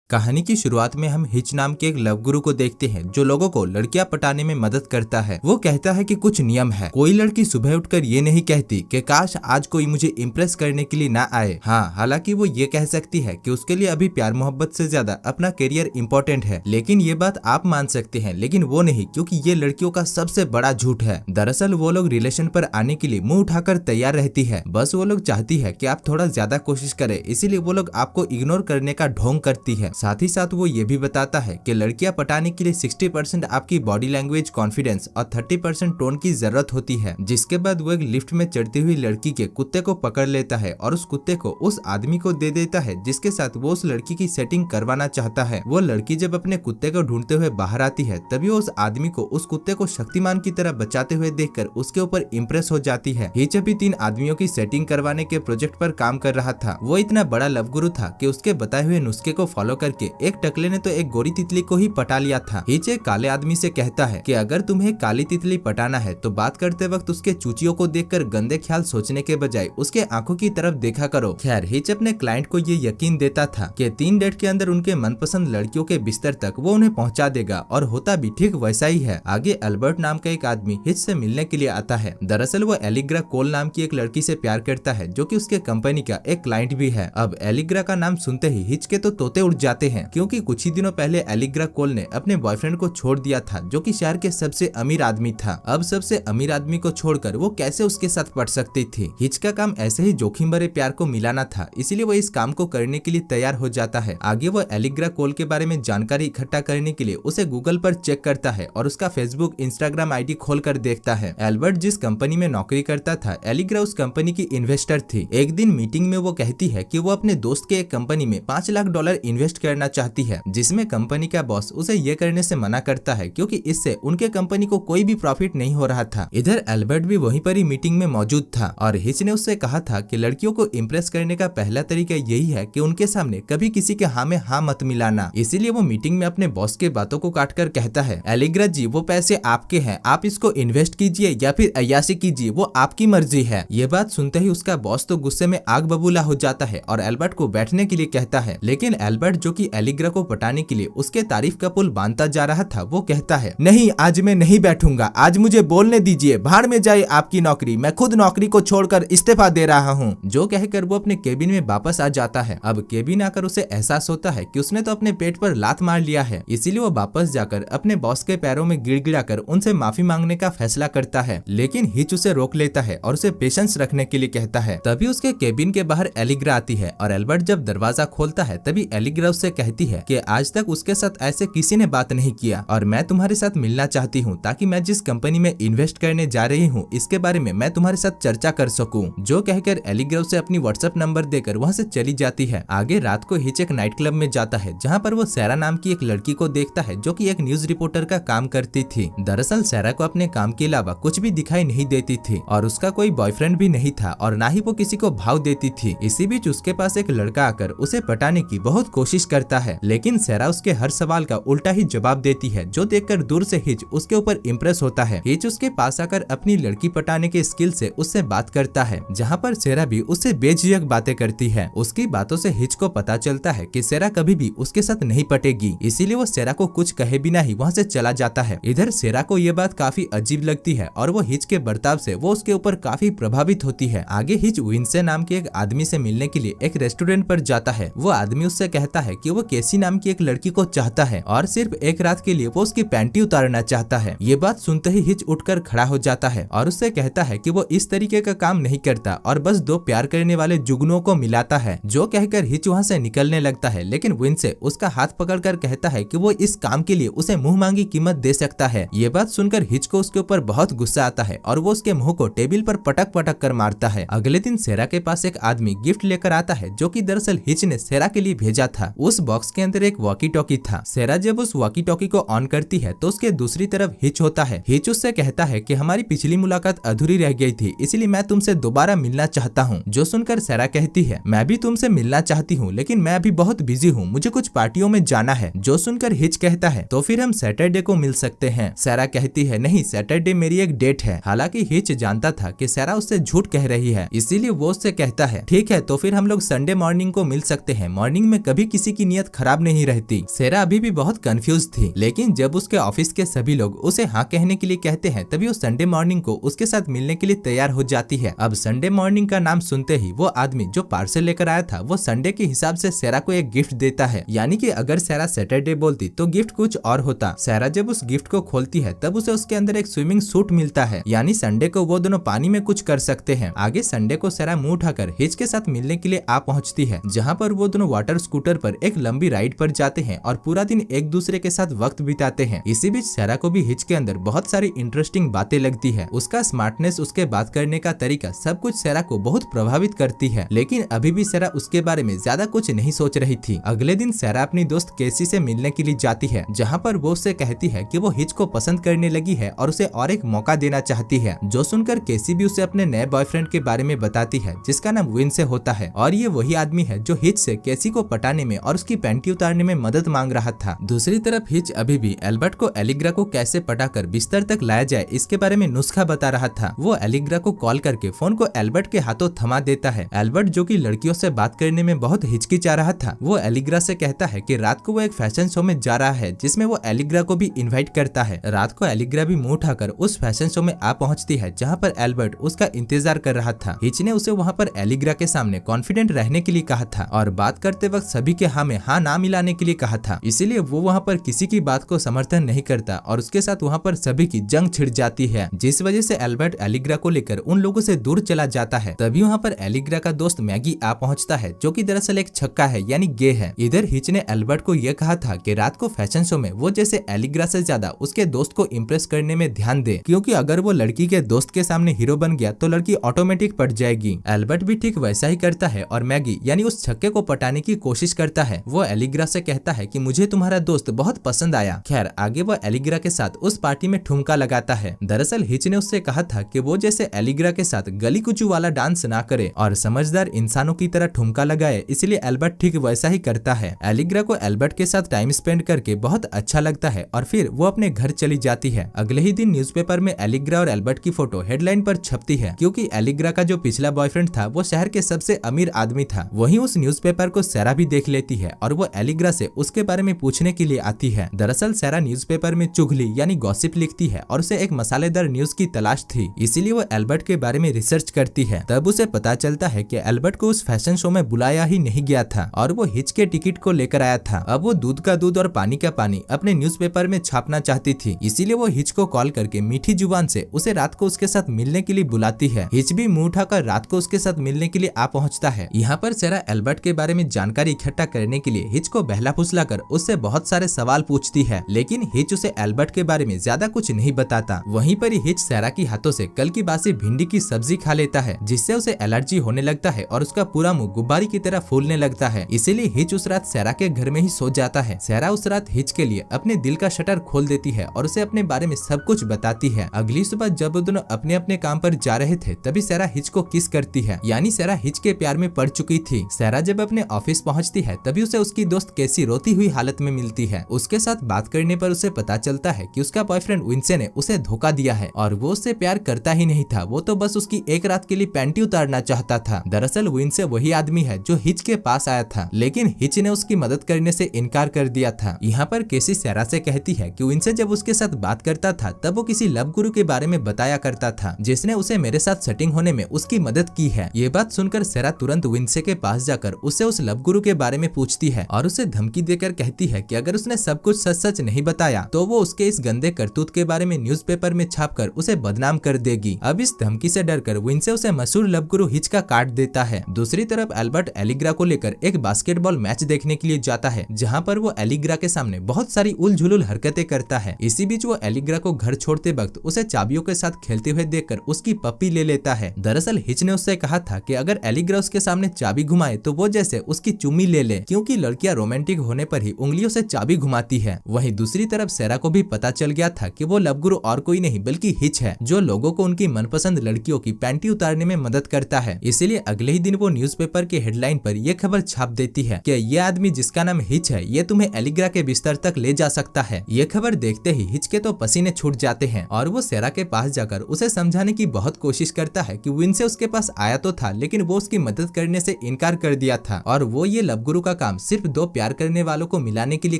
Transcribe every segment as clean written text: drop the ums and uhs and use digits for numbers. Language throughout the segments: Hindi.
कहानी की शुरुआत में हम हिच नाम के एक लव गुरु को देखते हैं जो लोगों को लड़कियां पटाने में मदद करता है। वो कहता है कि कुछ नियम है, कोई लड़की सुबह उठकर ये नहीं कहती कि काश आज कोई मुझे इम्प्रेस करने के लिए ना आए। हाँ, हालांकि वो ये कह सकती है कि उसके लिए अभी प्यार मोहब्बत से ज्यादा अपना करियर इम्पोर्टेंट है। लेकिन ये बात आप मान सकते हैं, लेकिन वो नहीं, क्योंकि ये लड़कियों का सबसे बड़ा झूठ है। दरअसल वो लोग रिलेशन पर आने के लिए मुंह उठाकर तैयार रहती है, बस वो लोग चाहती है कि आप थोड़ा ज्यादा कोशिश करें, इसीलिए वो लोग आपको इग्नोर करने का ढोंग करती है। साथ ही साथ वो ये भी बताता है कि लड़कियां पटाने के लिए 60% आपकी बॉडी लैंग्वेज, कॉन्फिडेंस और 30% टोन की जरूरत होती है। जिसके बाद वो एक लिफ्ट में चढ़ती हुई लड़की के कुत्ते को पकड़ लेता है और उस कुत्ते को उस आदमी को दे देता है जिसके साथ वो उस लड़की की सेटिंग करवाना चाहता है। वो लड़की जब अपने कुत्ते को ढूंढते हुए बाहर आती है, तभी वो उस आदमी को उस कुत्ते को शक्तिमान की तरह बचाते हुए देखकर उसके ऊपर इम्प्रेस हो जाती है। हिच अभी 3 आदमियों की सेटिंग करवाने के प्रोजेक्ट पर काम कर रहा था। वो इतना बड़ा लव गुरु था कि उसके बताए हुए नुस्खे को फॉलो करके एक टकले ने तो एक गोरी तितली को ही पटा लिया था। हिच एक काले आदमी से कहता है कि अगर तुम्हें काली तितली पटाना है तो बात करते वक्त उसके चूचियों को देखकर गंदे ख्याल सोचने के बजाय उसके आंखों की तरफ देखा करो। खैर, हिच अपने क्लाइंट को ये यकीन देता था कि 3 डेट के अंदर उनके मनपसंद लड़कियों के बिस्तर तक वो उन्हें पहुंचा देगा, और होता भी ठीक वैसा ही है। आगे अल्बर्ट नाम का एक आदमी हिच से मिलने के लिए आता है। दरअसल वो एलिग्रा कोल नाम की एक लड़की से प्यार करता है जो कि उसके कंपनी का एक क्लाइंट भी है। अब एलिग्रा का नाम सुनते ही हिच के तो तोते उड़ जाते हैं, क्योंकि कुछ ही दिनों पहले एलिग्रा कोल ने अपने बॉयफ्रेंड को छोड़ दिया था जो कि शहर के सबसे अमीर आदमी था। अब सबसे अमीर आदमी को छोड़कर वो कैसे उसके साथ पड़ सकती थी। हिच का काम ऐसे ही जोखिम भरे प्यार को मिलाना था, इसीलिए वो इस काम को करने के लिए तैयार हो जाता है। आगे वो एलिग्रा कोल के बारे में जानकारी इकट्ठा करने के लिए उसे गूगल पर चेक करता है और उसका फेसबुक, इंस्टाग्राम आईडी खोल कर देखता है। एल्बर्ट जिस कंपनी में नौकरी करता था, एलिग्रा उस कंपनी की इन्वेस्टर थी। एक दिन मीटिंग में वो कहती है कि वो अपने दोस्त के एक कंपनी में $5 लाख इन्वेस्ट करना चाहती है, जिसमें कंपनी का बॉस उसे ये करने से मना करता है क्योंकि इससे उनके कंपनी को कोई भी प्रॉफिट नहीं हो रहा था। इधर एल्बर्ट भी वहीं पर ही मीटिंग में मौजूद था और हिच ने उससे कहा था कि लड़कियों को इम्प्रेस करने का पहला तरीका यही है कि उनके सामने कभी किसी के हाँ में हाँ मत मिलाना। इसीलिए वो मीटिंग में अपने बॉस के बातों को काट कर कहता है, एलिग्रा जी, वो पैसे आपके हैं, आप इसको इन्वेस्ट कीजिए या फिर अय्याशी कीजिए, वो आपकी मर्जी है। ये बात सुनते ही उसका बॉस तो गुस्से में आग बबूला हो जाता है और एल्बर्ट को बैठने के लिए कहता है। लेकिन एल्बर्ट, जो कि एलिग्रा को पटाने के लिए उसके तारीफ का पुल बांधता जा रहा था, वो कहता है, नहीं, आज मैं नहीं बैठूंगा, आज मुझे बोलने दीजिए, भाड़ में जाए आपकी नौकरी, मैं खुद नौकरी को छोड़कर इस्तीफा दे रहा हूँ। जो कहकर वो अपने केबिन में वापस आ जाता है। अब केबिन आकर उसे एहसास होता है कि उसने तो अपने पेट पर लात मार लिया है, इसीलिए वो वापस जाकर अपने बॉस के पैरों में गिड़गिड़ाकर उनसे माफी मांगने का फैसला करता है। लेकिन हिच उसे रोक लेता है और उसे पेशेंस रखने के लिए कहता है। तभी उसके केबिन के बाहर एलिग्रा आती है और एल्बर्ट जब दरवाजा खोलता है तभी एलिग्रा उससे कहती है कि आज तक उसके साथ ऐसे किसी ने बात नहीं किया और मैं तुम्हारे साथ मिलना चाहती हूँ ताकि मैं जिस कंपनी में इन्वेस्ट करने जा रही हूँ इसके बारे में मैं तुम्हारे साथ चर्चा कर सकूं। जो कहकर एलिग्रा उसे अपनी व्हाट्सएप नंबर देकर वहाँ से चली जाती है। आगे रात को हिच एक नाइट क्लब में जाता है जहाँ पर वो सैरा नाम की एक लड़की को देखता है जो कि एक न्यूज रिपोर्टर का काम करती थी। दरअसल सैरा को अपने काम के अलावा कुछ भी दिखाई नहीं देती थी और उसका कोई बॉयफ्रेंड भी नहीं था और ना ही वो किसी को भाव देती थी। इसी बीच उसके पास एक लड़का आकर उसे पटाने की बहुत कोशिश करता है, लेकिन सैरा उसके हर सवाल का उल्टा ही जवाब देती है, जो देखकर दूर से हिच उसके ऊपर इम्प्रेस होता है। हिच उसके पास आकर अपनी लड़की पटाने के स्किल से उससे बात करता है, जहाँ पर सैरा भी उससे बेझिझक बातें करती है। उसकी बातों से हिच को पता चलता है कि सैरा कभी भी उसके साथ नहीं पटेगी, इसीलिए वो सैरा को कुछ कहे बिना ही वहाँ से चला जाता है। इधर सैरा को ये बात काफी अजीब लगती है और वो हिच के बर्ताव से वो उसके ऊपर काफी प्रभावित होती है। आगे हिच विंसे नाम के एक आदमी से मिलने के लिए एक रेस्टोरेंट पर जाता है। वो आदमी उससे कहता है कि वो केसी नाम की एक लड़की को चाहता है और सिर्फ एक रात के लिए वो उसकी पैंटी उतारना चाहता है। ये बात सुनते ही हिच उठकर खड़ा हो जाता है और उससे कहता है कि वो इस तरीके का काम नहीं करता और बस 2 प्यार करने वाले जुगनुओं को मिलाता है। जो कहकर हिच वहाँ से निकलने लगता है, लेकिन विंसे उसका हाथ पकड़कर कहता है कि वो इस काम के लिए उसे मुंह मांगी कीमत दे सकता है। ये बात सुनकर हिच को उसके ऊपर बहुत गुस्सा आता है और वो उसके मुंह को टेबल पर पटक पटक कर मारता है। अगले दिन सैरा के पास एक आदमी गिफ्ट लेकर आता है जो कि दरअसल हिच ने सैरा के लिए भेजा था। उस बॉक्स के अंदर एक वॉकी टॉकी था। सैरा जब उस वॉकी टॉकी को ऑन करती है तो उसके दूसरी तरफ हिच होता है। हिच उससे कहता है कि हमारी पिछली मुलाकात अधूरी रह गई थी, इसलिए मैं तुमसे दोबारा मिलना चाहता हूँ। जो सुनकर सैरा कहती है, मैं भी तुमसे मिलना चाहती हूँ, लेकिन मैं अभी बहुत बिजी हूँ, मुझे कुछ पार्टियों में जाना है। जो सुनकर हिच कहता है, तो फिर हम सैटरडे को मिल सकते हैं। सैरा कहती है, नहीं, सैटरडे मेरी एक डेट है। हालांकि हिच जानता था कि सैरा उससे झूठ कह रही है, इसीलिए वो उससे कहता है, ठीक है, तो फिर हम लोग संडे मॉर्निंग को मिल सकते हैं। मॉर्निंग में कभी किसी की नियत खराब नहीं रहती। सेरा अभी भी बहुत कंफ्यूज थी, लेकिन जब उसके ऑफिस के सभी लोग उसे हाँ कहने के लिए कहते हैं तभी वो संडे मॉर्निंग को उसके साथ मिलने के लिए तैयार हो जाती है। अब संडे मॉर्निंग का नाम सुनते ही वो आदमी जो पार्सल लेकर आया था वो संडे के हिसाब से सेरा को एक गिफ्ट देता है, यानी कि अगर सेरा सैटरडे बोलती तो गिफ्ट कुछ और होता। सेरा जब उस गिफ्ट को खोलती है तब उसे उसके अंदर एक स्विमिंग सूट मिलता है, यानी संडे को वो दोनों पानी में कुछ कर सकते हैं। आगे संडे को सेरा मुंह उठाकर हिच के साथ मिलने के लिए आ पहुंचती है, जहां पर वो दोनों वाटर स्कूटर पर एक लंबी राइड पर जाते हैं और पूरा दिन एक दूसरे के साथ वक्त बिताते हैं। इसी बीच सेरा को भी हिच के अंदर बहुत सारी इंटरेस्टिंग बातें लगती है। उसका स्मार्टनेस, उसके बात करने का तरीका, सब कुछ सेरा को बहुत प्रभावित करती है, लेकिन अभी भी सेरा उसके बारे में ज्यादा कुछ नहीं सोच रही थी। अगले दिन सेरा अपनी दोस्त केसी से मिलने के लिए जाती है, जहाँ पर वो उससे कहती है कि वो हिच को पसंद करने लगी है और उसे और एक मौका देना चाहती है। जो सुनकर केसी भी उसे अपने नए बॉयफ्रेंड के बारे में बताती है, जिसका नाम विन से होता है, और ये वही आदमी है जो हिच से केसी को पटाने में और उसकी पैंटी उतारने में मदद मांग रहा था। दूसरी तरफ हिच अभी भी एल्बर्ट को एलिग्रा को कैसे पटाकर बिस्तर तक लाया जाए इसके बारे में नुस्खा बता रहा था। वो एलिग्रा को कॉल करके फोन को एल्बर्ट के हाथों थमा देता है। एल्बर्ट जो कि लड़कियों से बात करने में बहुत हिचकिचा रहा था, वो एलिग्रा से कहता है कि रात को वो एक फैशन शो में जा रहा है, जिसमें वो एलिग्रा को भी इनवाइट करता है। रात को एलिग्रा भी मुंह उठाकर उस फैशन शो में आ पहुंचती है, जहां पर एल्बर्ट उसका इंतजार कर रहा था। हिच ने उसे वहां पर एलिग्रा के सामने कॉन्फिडेंट रहने के लिए कहा था और बात करते वक्त सभी के हाँ में हाँ ना मिलाने के लिए कहा था, इसीलिए वो वहाँ पर किसी की बात को समर्थन नहीं करता और उसके साथ वहाँ पर सभी की जंग छिड़ जाती है, जिस वजह से एल्बर्ट एलिग्रा को लेकर उन लोगों से दूर चला जाता है। तभी वहाँ पर एलिग्रा का दोस्त मैगी आ पहुँचता है, जो कि दरअसल एक छक्का है, यानी गे है। इधर हिच ने एल्बर्ट को यह कहा था कि रात को फैशन शो में वो जैसे एलिग्रा से ज्यादा उसके दोस्त को इम्प्रेस करने में ध्यान दे, क्योंकि अगर वो लड़की के दोस्त के सामने हीरो बन गया तो लड़की ऑटोमेटिक पट जाएगी। एल्बर्ट भी ठीक वैसा ही करता है और मैगी यानी उस छक्के को पटाने की कोशिश करता है। वो एलिग्रा से कहता है कि मुझे तुम्हारा दोस्त बहुत पसंद आया। खैर आगे वो एलिग्रा के साथ उस पार्टी में ठुमका लगाता है। दरअसल हिच ने उससे कहा था कि वो जैसे एलिग्रा के साथ गली कुचू वाला डांस ना करे और समझदार इंसानों की तरह ठुमका लगाए, इसलिए एल्बर्ट ठीक वैसा ही करता है। एलिग्रा को एल्बर्ट के साथ टाइम स्पेंड करके बहुत अच्छा लगता है और फिर वो अपने घर चली जाती है। अगले ही दिन न्यूज़पेपर में एलिग्रा और एल्बर्ट की फोटो हेडलाइन पर छपती है, क्योंकि एलिग्रा का जो पिछला बॉयफ्रेंड था वो शहर के सबसे अमीर आदमी था। वहीं उस न्यूज़पेपर को सेरा भी देख लेती है और वो एलिग्रा से उसके बारे में पूछने के लिए आती है। दरअसल सेरा न्यूज़पेपर में चुगली यानी गॉसिप लिखती है और उसे एक मसालेदार न्यूज की तलाश थी, इसीलिए वो एल्बर्ट के बारे में रिसर्च करती है। तब उसे पता चलता है कि एल्बर्ट को उस फैशन शो में बुलाया ही नहीं गया था और वो हिच के टिकट को लेकर आया था। अब वो दूध का दूध और पानी का पानी अपने न्यूज़पेपर में छापना चाहती थी, इसीलिए वो हिच को कॉल करके मीठी जुबान से उसे रात को उसके साथ मिलने के लिए बुलाती है। हिच भी मुंह उठाकर रात को उसके साथ मिलने के लिए आ पहुंचता है। यहाँ पर सेरा एल्बर्ट के बारे में जानकारी इकट्ठा करने के लिए हिच को बहला फुसला कर उससे बहुत सारे सवाल पूछती है, लेकिन हिच उसे एल्बर्ट के बारे में ज्यादा कुछ नहीं बताता। वहीं पर ही हिच सेरा की हाथों से कल की बासी भिंडी की सब्जी खा लेता है, जिससे उसे एलर्जी होने लगता है और उसका पूरा मुंह गुब्बारी की तरह फूलने लगता है। इसीलिए हिच उस रात सेरा के घर में ही सो जाता है। सेरा उस रात हिच के लिए अपने दिल का शटर खोल देती है और उसे अपने बारे में सब कुछ बताती है। अगली सुबह जब वो दोनों अपने अपने काम पर जा रहे थे, तभी सेरा हिच को किस करती है, यानी सेरा हिच के प्यार में पड़ चुकी थी। सेरा जब अपने ऑफिस पहुंचती है तभी उसे उसकी दोस्त केसी रोती हुई हालत में मिलती है। उसके साथ बात करने पर उसे पता चलता है कि उसका बॉयफ्रेंड विंसे ने उसे धोखा दिया है और वो उससे प्यार करता ही नहीं था, वो तो बस उसकी एक रात के लिए पैंटी उतारना चाहता था। दरअसल विंसे वही आदमी है जो हिच के पास आया था, लेकिन हिच ने उसकी मदद करने से इनकार कर दिया था। यहाँ पर केसी सेरा से कहती है कि विंसे जब उसके साथ बात करता था तब वो किसी लव गुरु के बारे में बताया करता था, जिसने उसे मेरे साथ सेटिंग होने में उसकी मदद की है। ये बात सुनकर सेरा तुरंत विंसे के पास जाकर उसे उस लव गुरु के बारे में पूछती है और उसे धमकी देकर कहती है कि अगर उसने सब कुछ सच सच नहीं बताया तो वो उसके इस गंदे करतूत के बारे में न्यूज़पेपर में छापकर उसे बदनाम कर देगी। अब इस धमकी से डरकर विंसे उसे मशहूर लव गुरु हिच का काट देता है। दूसरी तरफ एल्बर्ट एलिग्रा को लेकर एक बास्केटबॉल मैच देखने के लिए जाता है, जहाँ पर वो एलिग्रा के सामने बहुत सारी उलझुल हरकतें करता है। इसी बीच वो एलिग्रा को घर छोड़ते वक्त उसे चाबियों के साथ खेलते हुए देखकर उसकी पप्पी ले लेता है। दरअसल हिच ने उससे कहा था कि अगर एलिग्रा उसके सामने चाबी घुमाए तो वो जैसे उसकी चुम्मी ले ले, क्योंकि लड़कियां रोमांटिक होने पर ही उंगलियों से चाबी घुमाती है। वहीं दूसरी तरफ सेरा को भी पता चल गया था कि वो लव गुरु और कोई नहीं बल्कि हिच है, जो लोगों को उनकी मनपसंद लड़कियों की पैंटी उतारने में मदद करता है। इसीलिए अगले ही दिन वो न्यूज़पेपर के हेडलाइन पर यह खबर छाप देती है कि ये आदमी जिसका नाम हिच है ये तुम्हें एलिग्रा के बिस्तर तक ले जा सकता है। ये खबर देखते ही हिच के तो पसीने छूट जाते हैं और वो सेरा के पास जाकर उसे समझाने की बहुत कोशिश करता है कि विंसे उसके पास आया तो था, लेकिन वो उसकी मदद करने से इनकार कर दिया था और वो ये लव गुरु का काम काम सिर्फ दो प्यार करने वालों को मिलाने के लिए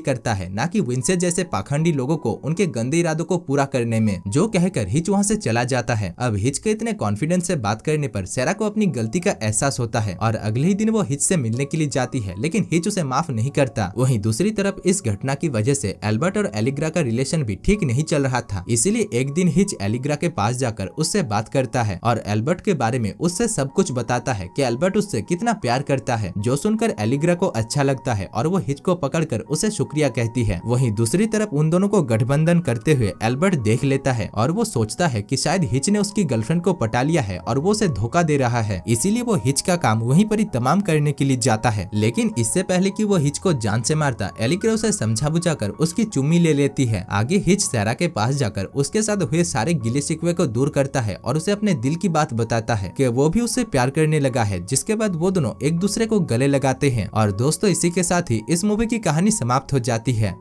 करता है, ना कि विंसेंट जैसे पाखंडी लोगों को उनके गंदे इरादों को पूरा करने में। जो कहकर हिच वहाँ से चला जाता है। अब हिच के इतने कॉन्फिडेंस से बात करने पर सैरा को अपनी गलती का एहसास होता है और अगले ही दिन वो हिच से मिलने के लिए जाती है, लेकिन हिच उसे माफ नहीं करता। वहीं दूसरी तरफ इस घटना की वजह से एल्बर्ट और एलिग्रा का रिलेशन भी ठीक नहीं चल रहा था। इसीलिए एक दिन हिच एलिग्रा के पास जाकर उससे बात करता है और एल्बर्ट के बारे में उससे सब कुछ बताता है कि एल्बर्ट उससे कितना प्यार करता है, जो सुनकर एलिग्रा को अच्छा लगता है और वो हिच को पकड़कर उसे शुक्रिया कहती है। वहीं दूसरी तरफ उन दोनों को गठबंधन करते हुए एल्बर्ट देख लेता है और वो सोचता है कि शायद हिच ने उसकी गर्लफ्रेंड को पटा लिया है और वो उसे धोखा दे रहा है, इसीलिए वो हिच का काम वहीं पर ही तमाम करने के लिए जाता है। लेकिन इससे पहले कि वो हिच को जान से मारता, एलिग्रा उसे समझा बुझाकर उसकी चुम्मी ले लेती है। आगे हिच सैरा के पास जाकर उसके साथ हुए सारे गिले शिकवे को दूर करता है और उसे अपने दिल की बात बताता है कि वो भी उससे प्यार करने लगा है, जिसके बाद वो दोनों एक दूसरे को गले लगाते हैं। और दोस्तों, इसी के साथ ही इस मूवी की कहानी समाप्त हो जाती है।